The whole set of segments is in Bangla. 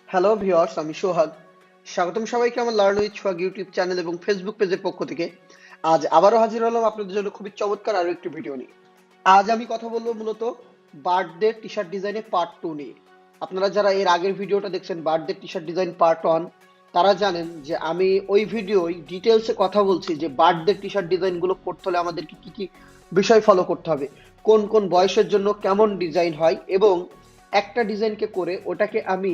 হ্যালো ভিউয়ার্স, আমি সোহাগ। স্বাগতম সবাইকে আমার learn with Sohag YouTube channel এবং ফেসবুক পেজের পক্ষ থেকে। আজ আবারও হাজির হলাম আপনাদের জন্য খুবই চমৎকার আরো একটি ভিডিও নিয়ে। আজ আমি কথা বলবো মূলত বার্থডে টি শার্ট ডিজাইনের পার্ট 2 নিয়ে। আপনারা যারা এর আগের ভিডিওটা দেখছেন birthday T shirt design part 1, তারা জানেন যে আমি ওই ভিডিওয় ডিটেলসে কথা বলছি যে বার্থডে টি শার্ট ডিজাইনগুলো করতে হলে আমাদেরকে কি কি বিষয় ফলো করতে হবে, কোন কোন বয়সের জন্য কেমন ডিজাইন হয়, এবং একটা ডিজাইনকে করে ওটাকে আমি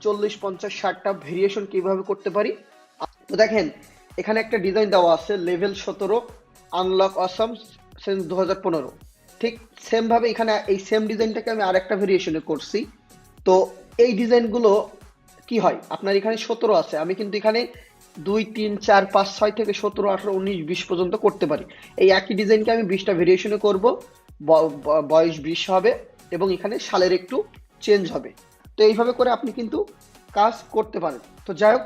40, 50, 60টা ভেরিয়েশন কিভাবে করতে পারি। তো দেখেন, এখানে একটা ডিজাইন দেওয়া আছে লেভেল 17, আনলক অসম সিন্স 2015। ঠিক সেম ভাবে এখানে এই সেম ডিজাইনটাকে আমি আরেকটা ভেরিয়েশনে করছি। তো এই ডিজাইনগুলো কি হয়, আপনার এখানে 17 আছে, আমি কিন্তু এখানে 2, 3, 4, 5, 6 থেকে 17, 18, 19, 20 পর্যন্ত করতে পারি। এই একই ডিজাইনকে আমি 20টা ভেরিয়েশনে করব, বয়স 20 হবে এবং এখানে সালের একটু চেঞ্জ হবে। তো এইভাবে করে আপনি কিন্তু কাজ করতে পারেন। তো যাই হোক,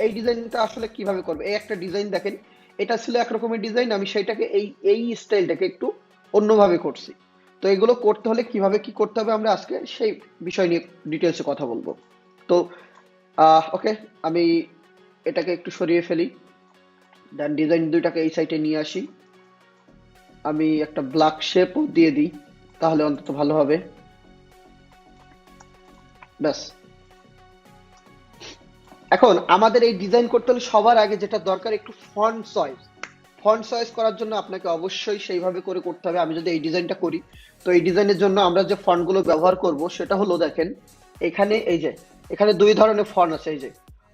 এই ডিজাইনটা আসলে কিভাবে করবে, এই একটা ডিজাইন দেখেন, এটা ছিল একরকমের ডিজাইন, আমি সেইটাকে এই এই স্টাইলটাকে একটু অন্যভাবে করছি। তো এগুলো করতে হলে কিভাবে কি করতে হবে আমরা আজকে সেই বিষয় নিয়ে ডিটেলসে কথা বলবো। তো ওকে, আমি এটাকে একটু সরিয়ে ফেলি, দেন ডিজাইন দুইটাকে এই সাইডে নিয়ে আসি, আমি একটা ব্ল্যাক শেপও দিয়ে দিই, তাহলে অন্তত ভালো হবে। ব্যাস, এখন আমাদের এই ডিজাইন করতে হলে সবার আগে যেটা দরকার একটু ফন্ট চয়েস। ফন্ট চয়েস করার জন্য আপনাকে অবশ্যই সেইভাবে করে করতে হবে। আমি যদি এই ডিজাইনটা করি, তো এই ডিজাইনের জন্য আমরা যে ফন্টগুলো ব্যবহার করব সেটা হলো, দেখেন এখানে এই যে এখানে দুই ধরনের ফন্ট আছে, এই যে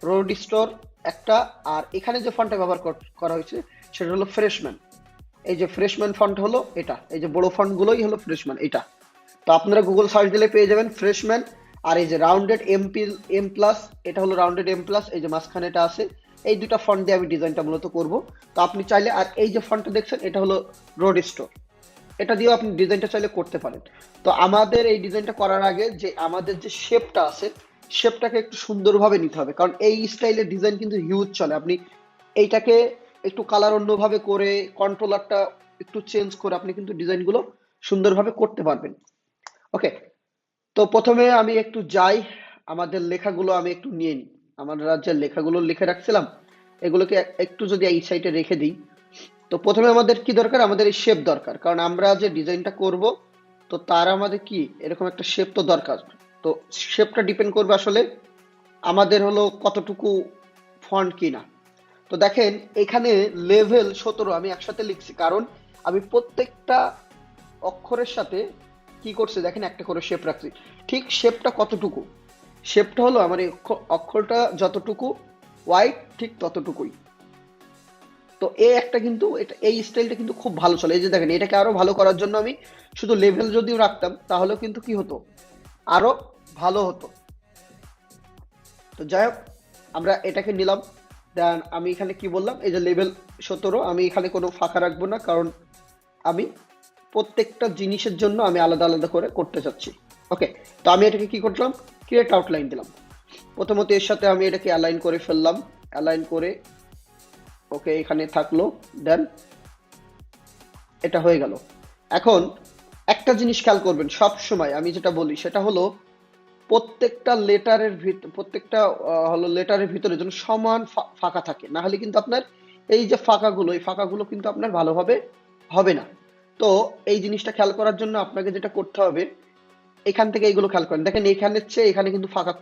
রোড স্টোর একটা, আর এখানে যে ফন্টটা ব্যবহার করা হয়েছে সেটা হলো ফ্রেশম্যান। এই যে ফ্রেশম্যান ফন্ট হলো এটা, এই যে বড় ফন্টগুলোই হলো ফ্রেশম্যান এটা। তো আপনারা গুগল সার্চ দিলে পেয়ে যাবেন ফ্রেশম্যান। আর এই যে রাউন্ডেড এম প্লাস, এটা হলো রাউন্ডেড এম প্লাস, এই যে মাঝখানে এটা আছে। এই দুটা ফন্ট দিয়ে আমি ডিজাইনটা মূলত করব। তো আপনি চাইলে, আর এই যে ফন্টটা দেখছেন এটা হলো রোড স্টোর, এটা দিয়েও আপনি ডিজাইনটা চাইলে করতে পারেন। তো আমাদের এই ডিজাইনটা করার আগে যে আমাদের যে শেপটা আছে, শেপটাকে একটু সুন্দরভাবে নিতে হবে, কারণ এই স্টাইলের ডিজাইন কিন্তু হিউজ চলে। আপনি এইটাকে একটু কালার অন্যভাবে করে, কন্ট্রোলারটা একটু চেঞ্জ করে আপনি কিন্তু ডিজাইনগুলো সুন্দরভাবে করতে পারবেন। ওকে, তো প্রথমে আমি একটু যাই, আমাদের লেখাগুলো আমি একটু নিয়ে নিই। আমার রাজ্যের লেখাগুলো লিখে রাখছিলাম, এগুলোকে একটু যদি এই সাইডে রেখে দিই। তো প্রথমে আমাদের কি দরকার, আমাদের এই শেপ দরকার, কারণ আমরা যে ডিজাইনটা করব তো তার আমাদের কি এরকম একটা শেপ তো দরকার। তো শেপটা ডিপেন্ড করবে আসলে আমাদের হলো কতটুকু ফন্ট কিনা। তো দেখেন এখানে লেভেল 17 আমি একসাথে লিখছি, কারণ আমি প্রত্যেকটা অক্ষরের সাথে কি করছে দেখেন একটা করে শেপ রাখছি। ঠিক শেপটা কতটুকু, শেপটা হলো আমার এই অক্ষরটা যতটুকু ওয়াইড ঠিক ততটুকুই। তো এই একটা কিন্তু এটা এই স্টাইলটা কিন্তু খুব ভালো চলে। এই যে দেখেন, এটাকে আরো ভালো করার জন্য আমি শুধু লেভেল যদিও রাখতাম তাহলেও কিন্তু কি হতো, আরো ভালো হতো। তো যাই হোক, আমরা এটাকে নিলাম। দেন আমি এখানে কি বললাম, এই যে লেভেল 17, আমি এখানে কোনো ফাঁকা রাখবো না, কারণ আমি প্রত্যেকটা জিনিসের জন্য আমি আলাদা আলাদা করে করতে চাচ্ছি। ওকে, তো আমি এটাকে কি করলাম, ক্রিয়েট আউটলাইন দিলাম। প্রথমত এর সাথে আমি এটাকে অ্যালাইন করে ফেললাম, অ্যালাইন করে ওকে এখানে থাকলো। দেন এটা হয়ে গেল। এখন একটা জিনিস খেয়াল করবেন, সব সময় আমি যেটা বলি সেটা হলো প্রত্যেকটা লেটারের ভিতর, প্রত্যেকটা হলো লেটারের ভিতরে যেন সমান ফাঁকা থাকে, না হলে কিন্তু আপনার এই যে ফাঁকাগুলো, এই ফাঁকাগুলো কিন্তু আপনার ভালোভাবে হবে না। তো এই জিনিসটা খেয়াল করার জন্য আপনাকে যেটা করতে হবে, এখান থেকে এইগুলো খেয়াল করেন, দেখেন এখানের চেয়ে এখানে কিন্তু ফাঁকা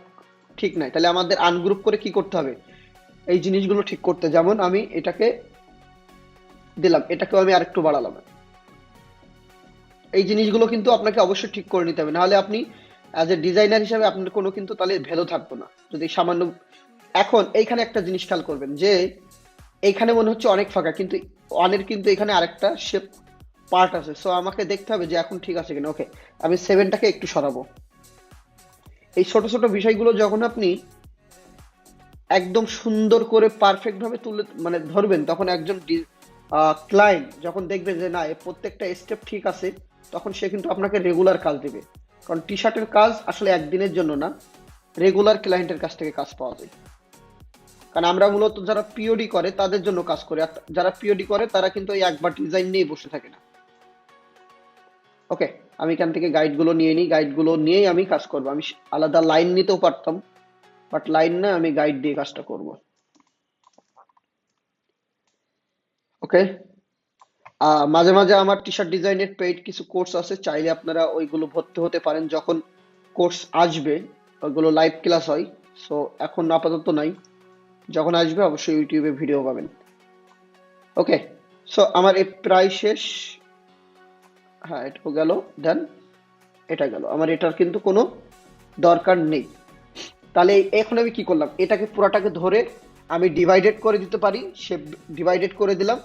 ঠিক নাই, তাহলে আমাদের আনগ্রুপ করে কি করতে হবে, এই জিনিসগুলো ঠিক করতে। যেমন আমি এটাকে দিলাম, এটাকেও আমি আরেকটু বাড়ালাম। এই জিনিসগুলো কিন্তু আপনাকে অবশ্যই ঠিক করে নিতে হবে, নাহলে আপনি অ্যাজ এ ডিজাইনার হিসাবে আপনার কোনো কিন্তু তাহলে ভ্যালু থাকবে না যদি সামান্য। এখন এইখানে একটা জিনিস খেয়াল করবেন যে এইখানে মনে হচ্ছে অনেক ফাঁকা, কিন্তু অনের কিন্তু এখানে আরেকটা শেপ পার্ট আছে। সো আমাকে দেখতে হবে যে এখন ঠিক আছে কিনা। ওকে, আমি 7টাকে একটু সরাবো। এই ছোট ছোট বিষয়গুলো যখন আপনি একদম সুন্দর করে পারফেক্ট ভাবে তুলে মানে ধরবেন, তখন একজন ক্লায়েন্ট যখন দেখবে যে না এর প্রত্যেকটা স্টেপ ঠিক আছে, তখন সে কিন্তু আপনাকে রেগুলার কাজ দেবে। কারণ টি শার্টের কাজ আসলে একদিনের জন্য না, রেগুলার ক্লায়েন্টের কাছ থেকে কাজ পাওয়া যায়। কারণ আমরা মূলত যারা পিওডি করে তাদের জন্য কাজ করি, আর যারা পিওডি করে তারা কিন্তু এই একবার ডিজাইন নিয়ে বসে থাকে না। ওকে, আমি এখান থেকে গাইডগুলো নিয়ে নিই, গাইডগুলো নিয়েই আমি কাজ করব। আমি আলাদা লাইন নিতেও পারতাম, বাট লাইন না, আমি গাইড দিয়ে কাজটা করব। ওকে, মাঝে মাঝে আমার টি শার্ট ডিজাইনের পেইড কিছু কোর্স আছে, চাইলে আপনারা ওইগুলো ভর্তি হতে পারেন। যখন কোর্স আসবে ওইগুলো লাইভ ক্লাস হয়, সো এখন আপাতত নাই, যখন আসবে অবশ্যই ইউটিউবে ভিডিও পাবেন। ওকে, সো আমার এই প্রায় শেষ। হ্যাঁ, এটাও গেল, দেন এটা গেল, আমার এটার কিন্তু কোনো দরকার নেই। তাহলে এখন আমি কি করলাম, এটাকে পুরাটাকে ধরে আমি ডিভাইডেড করে দিতে পারি, শেপ ডিভাইডেড করে দিলাম,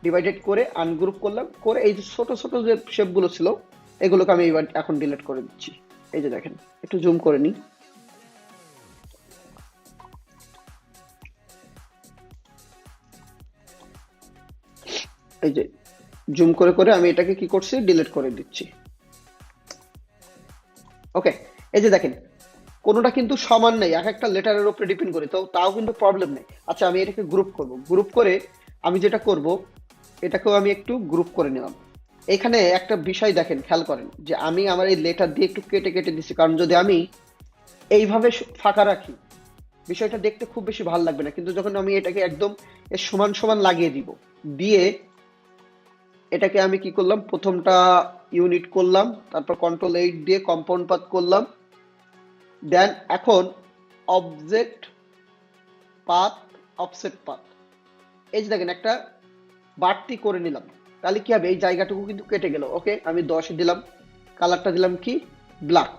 ডিভাইডেড করে আনগ্রুপ করলাম, করে এই যে ছোট ছোট যে শেপগুলো ছিল এগুলোকে আমি এবার এখন ডিলিট করে দিচ্ছি। এই যে দেখেন, একটু জুম করে নিই, এই যে জুম করে করে আমি এটাকে কি করছি, ডিলিট করে দিচ্ছি। ওকে, এই যে দেখেন কোনোটা কিন্তু সমান নেই, এক একটা লেটারের উপরে ডিপেন্ড করে, তো তাও কিন্তু প্রবলেম নেই। আচ্ছা, আমি এটাকে গ্রুপ করব, গ্রুপ করে আমি যেটা করব, এটাকেও আমি একটু গ্রুপ করে নিলাম। এখানে একটা বিষয় দেখেন, খেয়াল করেন যে আমি আমার এই লেটার দিয়ে একটু কেটে কেটে দিচ্ছি, কারণ যদি আমি এইভাবে ফাঁকা রাখি বিষয়টা দেখতে খুব বেশি ভালো লাগবে না, কিন্তু যখন আমি এটাকে একদম এর সমান সমান লাগিয়ে দিব, দিয়ে এটাকে আমি কি করলাম, প্রথমটা ইউনিট করলাম, তারপর কন্ট্রোল 8 দিয়ে কম্পাউন্ড পাথ করলাম, দেন এখন অবজেক্ট পাথ, অফসেট পাথ, এই যে দেখেন একটা বাড়তি করে নিলাম। তাহলে কি হবে, এই জায়গাটুকু কিন্তু কেটে গেল। ওকে, আমি 10 দিলাম, কালারটা দিলাম কি ব্ল্যাক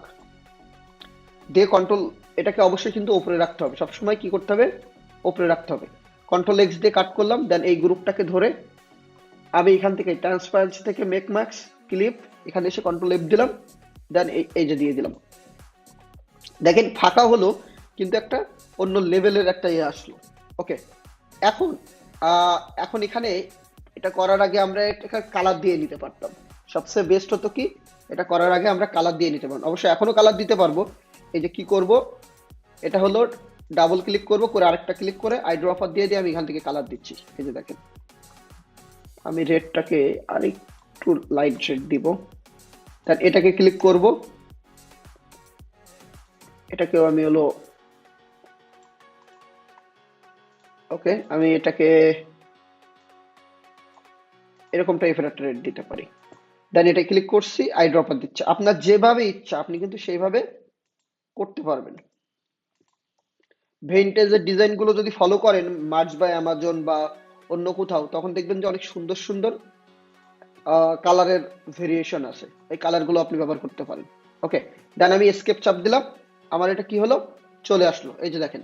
দিয়ে, কন্ট্রোল, এটাকে অবশ্যই কিন্তু উপরে রাখতে হবে, সবসময় কি করতে হবে, উপরে রাখতে হবে। কন্ট্রোল X দিয়ে কাট করলাম, দেন এই গ্রুপটাকে ধরে আমি এখান থেকে ট্রান্সপারেন্সি থেকে মেক ম্যাক্স ক্লিপ, এখানে এসে কন্ট্রোল F দিলাম, দেন এই যে দিয়ে দিলাম। দেখেন ফাঁকা হলো, কিন্তু একটা অন্য লেভেলের একটা ইয়ে আসলো। ওকে, এখন এখন এখানে এটা করার আগে আমরা এটা কালার দিয়ে নিতে পারতাম, সবচেয়ে বেস্ট হতো কি, এটা করার আগে আমরা কালার দিয়ে নিতে পারবো। অবশ্যই এখনো কালার দিতে পারবো। এই যে কি করব, এটা হলো ডাবল ক্লিক করব, করে আরেকটা ক্লিক করে আইড্রপার দিয়ে দিয়ে আমি এখান থেকে কালার দিচ্ছি। এই যে দেখেন, আমি রেডটাকে আরেকটু লাইট শেড দিব, তার এটাকে ক্লিক করব, এটাকেও আমি হলো, ওকে, আমি এটাকে এরকম টাইপের একটা রেড দিতে পারি, দেন এটা ক্লিক করছি, আইড্রপার দিচ্ছে। আপনার যেভাবে ইচ্ছা আপনি কিন্তু সেইভাবে করতে পারবেন। ভেন্টেজের ডিজাইন গুলো যদি ফলো করেন মার্চ বাই অ্যামাজন বা অন্য কোথাও, তখন দেখবেন যে অনেক সুন্দর সুন্দর কালারের ভেরিয়েশন আছে, এই কালার গুলো আপনি ব্যবহার করতে পারেন। ওকে, দেন আমি এসকেপ চাপ দিলাম, আমার এটা কি হলো, চলে আসলো, এই যে দেখেন।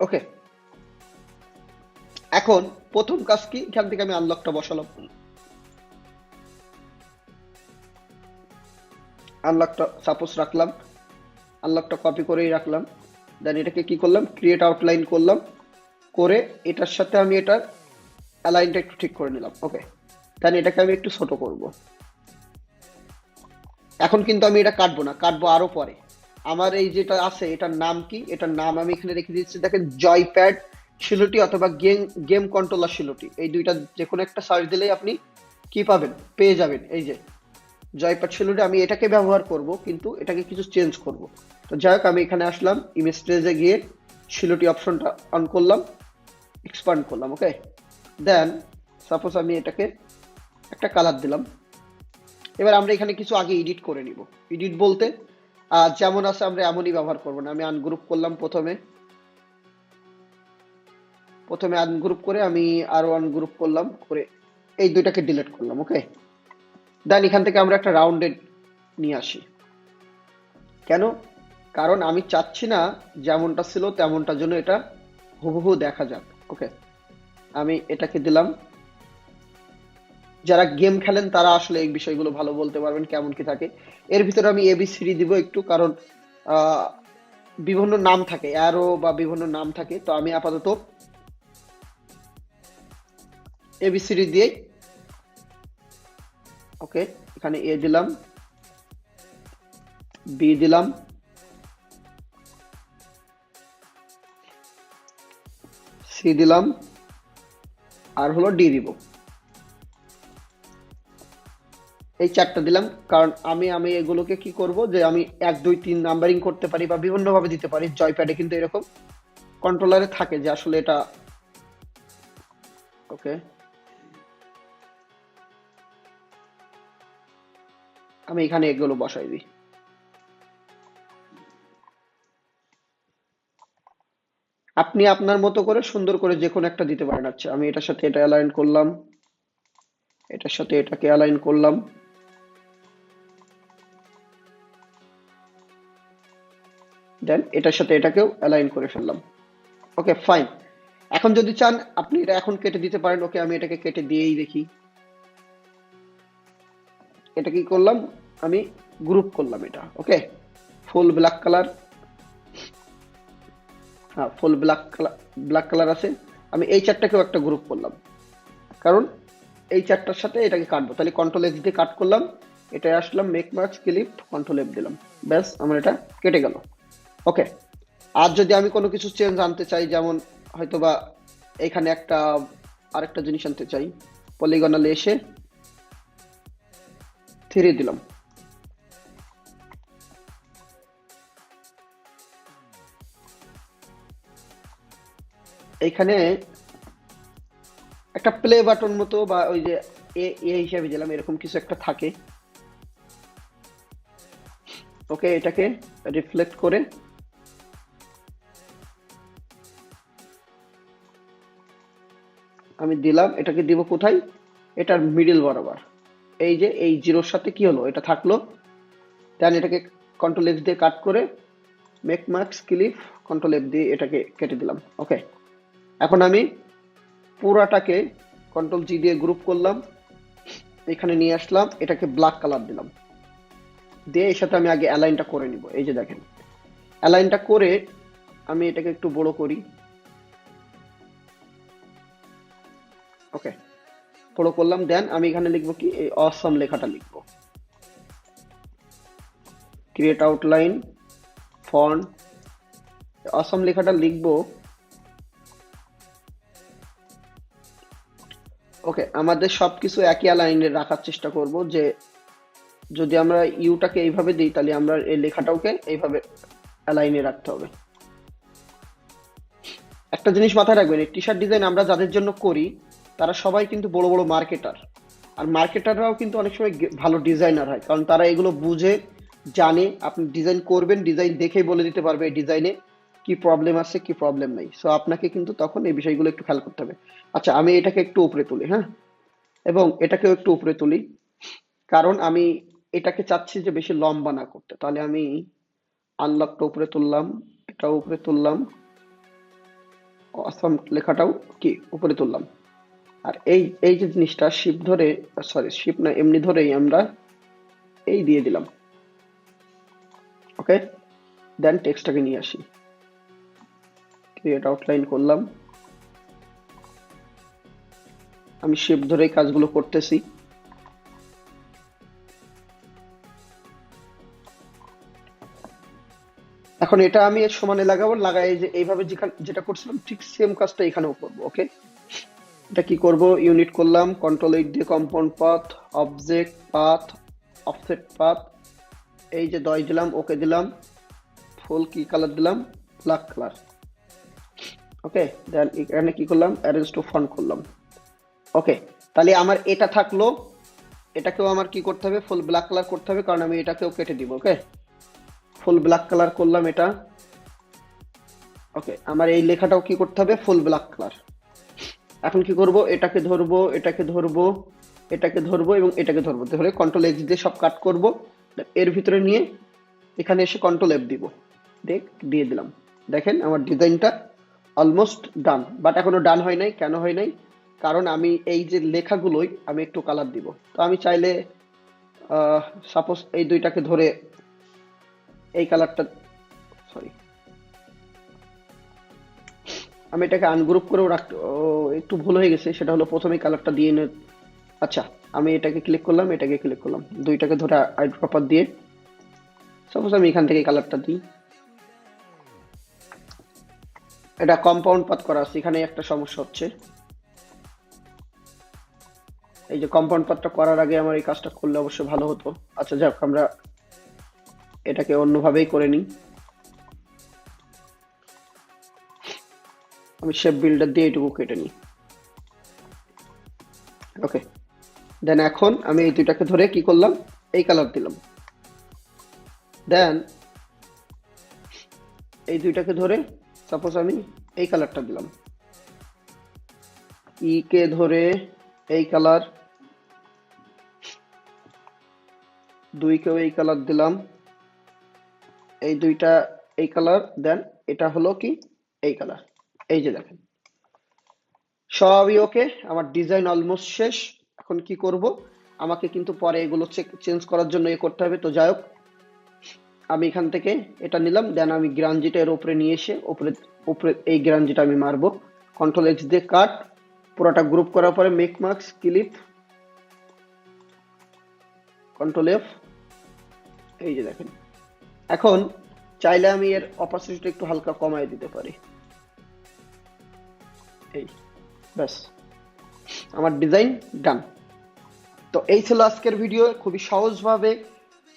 ওকে, এখন প্রথম কাজ কি, এখান থেকে আমি আনলকটা বসালাম, আনলকটা সাপোজ রাখলাম, আনলকটা কপি করেই রাখলাম, দেন এটাকে কি করলাম, ক্রিয়েট আউটলাইন করলাম, করে এটার সাথে আমি এটার অ্যালাইনটা একটু ঠিক করে নিলাম। ওকে, দেন এটাকে আমি একটু ছোট করব। এখন কিন্তু আমি এটা কাটবো না, কাটবো আরো পরে। আমার এই যেটা আছে এটার নাম কি, এটার নাম আমি এখানে রেখে দিচ্ছি, দেখেন জয়প্যাড শিলুটি অথবা গেম গেম কন্ট্রোলার শিলুটি, এই দুইটা যে কোনো একটা সার্চ দিলেই আপনি কি পাবেন, পেয়ে যাবেন। এই যে জয়প্যাড শিলুটি, আমি এটাকে ব্যবহার করব, কিন্তু এটাকে কিছু চেঞ্জ করব। তো যাই হোক, আমি এখানে আসলাম, ইমেজ ট্রেজে গিয়ে শিলুটি অপশনটা অন করলাম, এক্সপান্ড করলাম। ওকে, দেন সাপোজ আমি এটাকে একটা কালার দিলাম। এবার আমরা এখানে কিছু আগে এডিট করে নিব। এডিট বলতে যেমন আছে আমরা এমনই ব্যবহার করব না। আমি আনগ্রুপ করলাম, প্রথমে আনগ্রুপ করে আমি আরো আনগ্রুপ করলাম, করে এই দুইটাকে ডিলিট করলাম। ওকে, দেন এখান থেকে আমরা একটা রাউন্ডেড নিয়ে আসি। কেন, কারণ আমি চাচ্ছি না যেমনটা ছিল তেমনটার জন্য এটা হুবহু দেখা যাক। ওকে, আমি এটাকে দিলাম। যারা গেম খেলেন তারা আসলে এই বিষয়গুলো ভালো বলতে পারবেন কেমন কি থাকে। এর ভিতরে আমি এবিসিডি দিব একটু, কারণ বিভিন্ন নাম থাকে, অ্যারো বা বিভিন্ন নাম থাকে, তো আমি আপাতত এবিসিডি দিয়ে, ওকে, এখানে এ দিলাম, বি দিলাম, সি দিলাম, আর হলো ডি দিব। এই 4টা দিলাম, কারণ আমি আমি এগুলোকে কি করব, যে আমি 1 2 3 নাম্বারিং করতে পারি বা বিভিন্ন ভাবে দিতে পারি। জয়প্যাডে কিন্তু এরকম কন্ট্রোলারে থাকে যে আসলে এটা ওকে। আমি এখানে এগুলো বসাই দিই। আপনি আপনার মতো করে সুন্দর করে যে কোনো একটা দিতে পারেন। আচ্ছা, আমি এটার সাথে এটা অ্যালাইন করলাম, এটার সাথে এটাকে অ্যালাইন করলাম, দেন এটার সাথে এটাকেও অ্যালাইন করে ফেললাম। Okay fine. এখন যদি চান আপনি এটা এখন কেটে দিতে পারেন। ওকে, আমি এটাকে কেটে দিয়েই দেখি। এটা কি করলাম, আমি গ্রুপ করলাম এটা। ওকে, ফুল ব্ল্যাক কালার, হ্যাঁ ফুল ব্ল্যাক কালার আছে। আমি এই 4টাকেও একটা গ্রুপ করলাম, কারণ এই 4টার সাথে এটাকে কাটবো। তাহলে কন্ট্রোল এক্স দিয়ে কাট করলাম, এটায় আসলাম, make marks clip, control F দিলাম, ব্যাস আমার এটা কেটে গেল। ওকে, আর যদি আমি কোনো কিছু চেঞ্জ আনতে চাই, যেমন হয়তোবা এখানে একটা আরেকটা জিনিস আনতে চাই, পলিগনালে এসে 3 দিলাম, এইখানে একটা প্লে বাটন মতো বা ওই যে এ এ হিসাবে দিলাম, এরকম কিছু একটা থাকে। ওকে, এটাকে রিফ্লেক্ট করে আমি দিলাম। এটাকে দিব কোথায়, এটার মিডল বরাবর। এই যে এই জিরোর সাথে কি হলো, এটা থাকলো। দেন এটাকে কন্ট্রোল এক্স দিয়ে কাট করে make marks clip, control F দিয়ে এটাকে কেটে দিলাম। ওকে, এখন আমি পুরাটাকে কন্ট্রোল জি দিয়ে গ্রুপ করলাম, এখানে নিয়ে আসলাম, এটাকে ব্ল্যাক কালার দিলাম, দিয়ে এর সাথে আমি আগে অ্যালাইনটা করে নিব। এই যে দেখেন, অ্যালাইনটা করে আমি এটাকে একটু বড় করি। ওকে, বড় করলাম। দেন আমি এখানে লিখবো কি, এই অসম লেখাটা লিখবো, ক্রিয়েট আউটলাইন ফন্ট, অসম লেখাটা লিখবো। ওকে, আমাদের সবকিছু একই লাইনে রাখার চেষ্টা করব, যে যদি আমরা ইউটাকে এইভাবে দিই তাহলে আমরা এই লেখাটাকে এইভাবে লাইনে রাখতে হবে। একটা জিনিস মাথায় রাখবেন, এই টি শার্ট ডিজাইন আমরা যাদের জন্য করি তারা সবাই কিন্তু বড় বড় মার্কেটার। আর মার্কেটাররাও কিন্তু অনেক সময় ভালো ডিজাইনার হয়, কারণ তারা এগুলো বুঝে জানে। আপনি ডিজাইন করবেন, ডিজাইন দেখেই বলে দিতে পারবে এই ডিজাইনে কি প্রবলেম আছে কি প্রবলেম নাই। সো আপনাকে কিন্তু তখন এই বিষয়গুলো একটু খেয়াল করতে হবে। আচ্ছা, আমি এটাকে একটু উপরে তুলি, হ্যাঁ, এবং এটাকেও একটু উপরে তুলি, কারণ আমি এটাকে চাচ্ছি যে বেশি লম্বা না করতে। তাহলে আমি আনলকটা উপরে তুললাম, এটাও উপরে তুললাম, অসম লেখাটাও কি উপরে তুললাম। আর এই এই যে জিনিসটা শিপ ধরে, সরি শিপ না, এমনি ধরেই আমরা এই দিয়ে দিলাম। ওকে, দেন টেক্সটটাকে নিয়ে আসি, ক্রিয়েট আউটলাইন করলাম, আমি শিপ ধরেই কাজগুলো করতেছি। এখন এটা আমি এর সমানে লাগাবো, লাগাই যে এইভাবে যেটা করছিলাম ঠিক সেম কাজটা এখানেও করবো। ওকে, এটা কি করব, ইউনিট করলাম, কন্ট্রোল এইট দিয়ে compound path, object path, offset path, এই যে 10 দিলাম, ওকে দিলাম, ফুল কি কালার দিলাম, ব্ল্যাক কালার। ওকে, দেন এখানে কি করলাম, অ্যারেঞ্জ টু ফন্ট করলাম। ওকে, তাহলে আমার এটা থাকলো। এটাকেও আমার কি করতে হবে, ফুল ব্ল্যাক কালার করতে হবে, কারণ আমি এটাকেও কেটে দিব। ওকে, ফুল ব্ল্যাক কালার করলাম এটা। ওকে, আমার এই লেখাটাও কি করতে হবে, ফুল ব্ল্যাক কালার। এখন কি করব, এটাকে ধরবো, এটাকে ধরবো, এটাকে ধরবো এবং এটাকে ধরবো, ধরে কন্ট্রোল এক্স দিয়ে সব কাট করব। এর ভিতরে নিয়ে এখানে এসে কন্ট্রোল এফ দিব, দিয়ে দিলাম। দেখেন আমার ডিজাইনটা অলমোস্ট ডান, বাট এখনো ডান হয় নাই। কেন হয় নাই, কারণ আমি এই যে লেখাগুলোই আমি একটু কালার দিব। তো আমি চাইলে সাপোজ এই দুইটাকে ধরে এই কালারটা, সরি আমি এটাকে আনগ্রুপ করেও রাখতে, একটু ভুল হয়ে গেছে, সেটা হলো প্রথমে কালারটা দিয়ে আচ্ছা, আমি এটাকে ক্লিক করলাম, এটাকে ক্লিক করলাম, দুইটাকে ধরে আইড্রপার দিয়ে সাপোজ আমি এখান থেকে কালারটা দিই। এটা কম্পাউন্ড পাথ করা আছে, এখানে একটা সমস্যা হচ্ছে। এই যে কম্পাউন্ড পাথটা করার আগে আমার এই কাজটা করলে অবশ্যই ভালো হতো। আচ্ছা যাক, আমরা এটাকে অন্যভাবেই করে নিই। আমি শেপ বিল্ডার দিয়ে এটুকু কেটে নিই। ওকে, দেন এখন আমি এই দুইটাকে ধরে কি করলাম, এই কালার দিলাম। দেন এই দুইটাকে ধরে সাপোজ আমি এই কালারটা দিলাম, ই কে ধরে এই কালার, দুইকেও এই কালার দিলাম, এই দুইটা এই কালার, দেন এটা হলো কি এই কালার। এই যে দেখেন সবই ওকে, আমার ডিজাইন অলমোস্ট শেষ। এখন কি করব, আমাকে কিন্তু পরে এগুলো চেঞ্জ করার জন্য এ করতে হবে। তো যাই হোক, আমি এখান থেকে এটা নিলাম, দেন আমি গ্রানজিটা এর উপরে নিয়ে এসে উপরে উপরে এই গ্রানজিটা আমি মারবো। কন্ট্রোল এক্স দিয়ে কাট, পুরোটা গ্রুপ করার পরে make marks clip, control F. এই যে দেখেন, এখন চাইলে আমি এর অপাসিটিটা একটু হালকা কমায় দিতে পারি। এই ব্যাস, আমার ডিজাইন ডান। তো এই ছিল আজকের ভিডিও। খুবই সহজভাবে,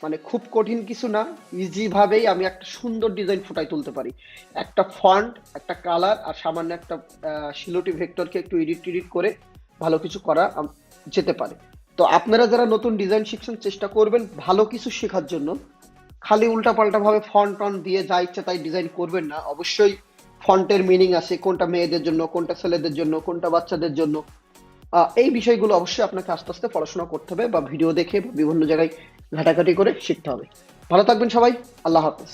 মানে খুব কঠিন কিছু না, ইজি ভাবেই আমি একটা সুন্দর ডিজাইন ফুটাই তুলতে পারি। একটা ফন্ট, একটা কালার আর সামান্য একটা শিলুটি ভেক্টরকে একটু এডিট করে ভালো কিছু করা যেতে পারে। তো আপনারা যারা নতুন ডিজাইন শিখছেন, চেষ্টা করবেন ভালো কিছু শেখার জন্য। খালি উল্টাপাল্টা ভাবে ফন্ট টন দিয়ে যা ইচ্ছা তাই ডিজাইন করবেন না। অবশ্যই ফন্টের মিনিং আছে, কোনটা মেয়েদের জন্য, কোনটা ছেলেদের জন্য, কোনটা বাচ্চাদের জন্য। এই বিষয়গুলো অবশ্যই আপনাকে আস্তে আস্তে পড়াশোনা করতে হবে বা ভিডিও দেখে বা বিভিন্ন জায়গায় ঘাটাঘাটি করে শিখতে হবে। ভালো থাকবেন সবাই, আল্লাহ হাফেজ।